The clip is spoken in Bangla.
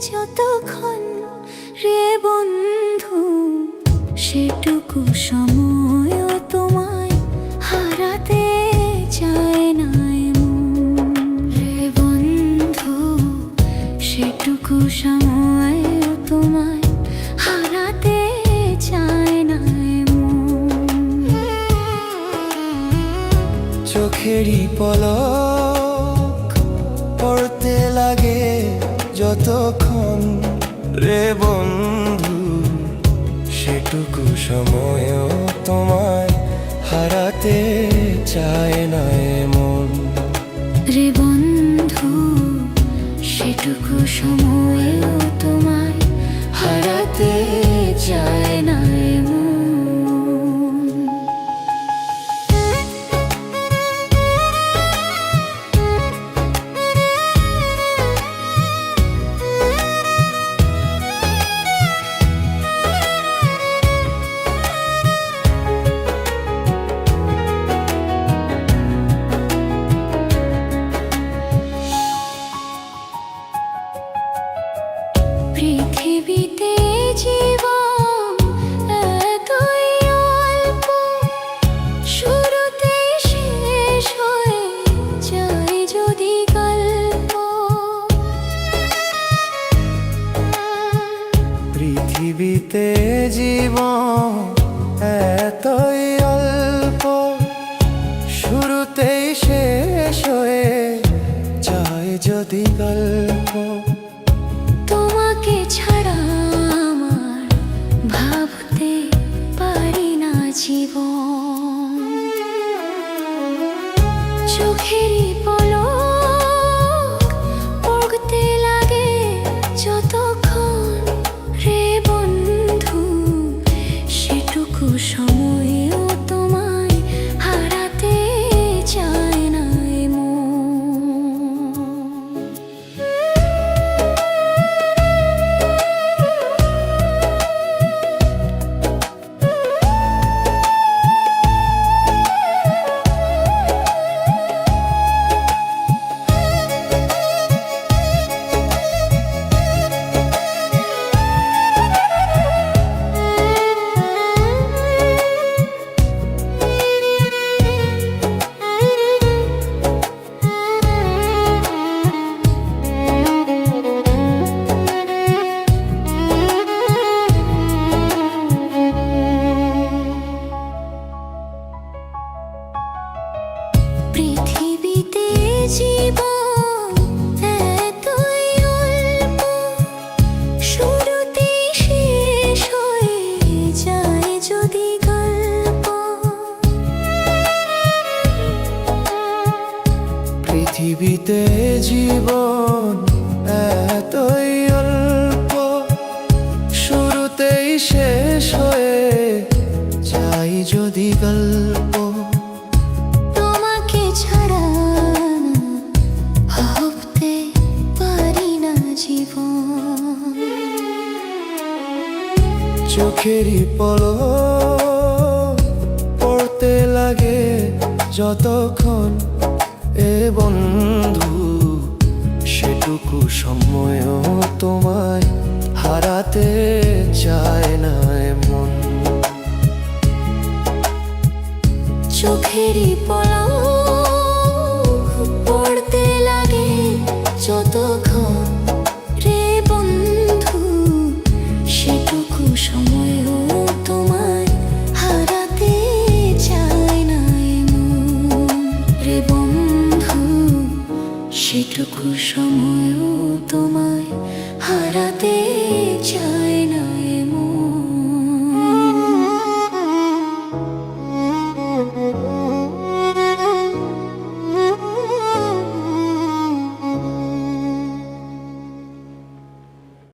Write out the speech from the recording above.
যতক্ষণ রে বন্ধু সেটুকু সময় তোমায় হারাতে চায় না রে বন্ধু সেটুকু সময় তোমায় হারাতে চায় না চোখেরই পলক পড়তে লাগে যতক্ষণ রে বন্ধু সেটুকু সময়ও তোমায় হারাতে চায় না মন রে বন্ধু সেটুকু সময়ও তোমায় হারাতে চায় না পৃথিবীতে জীবন এতই অল্প শুরুতেই শেষ হয়ে যায় যদি গল্প পৃথিবীতে জীবন এতই অল্প শুরুতেই শেষ হয়ে যায় যদি গল্প তোমাকে ছাড়া আমার ভাবতে পারি না জীবন চোখেরই পলক পড়তে লাগে যতক্ষণ রে বন্ধু সেটুকু সময়ও তোমায় হারাতে চায় না পৃথিবীতে জীবন এতই অল্প শুরুতেই শেষ হয়ে যায় যদি গল্প পৃথিবীতে জীবন এতই অল্প শুরুতেই শেষ হয়ে যায় যদি গল্প তোমাকে ছাড়া ভাবতে পারি না জীবন চোখেরই পলক পড়তে লাগে যতক্ষণ এ বন্ধু সেটুকু সময়ও তোমায় হারাতে চায় না মন চোখেরই পলক পড়তে লাগে যতক্ষণ রে বন্ধু সেটুকু সময়ও তোমায় হারাতে চায় না রে বন্ধু সেটুকু সময়ও তোমায় হারাতে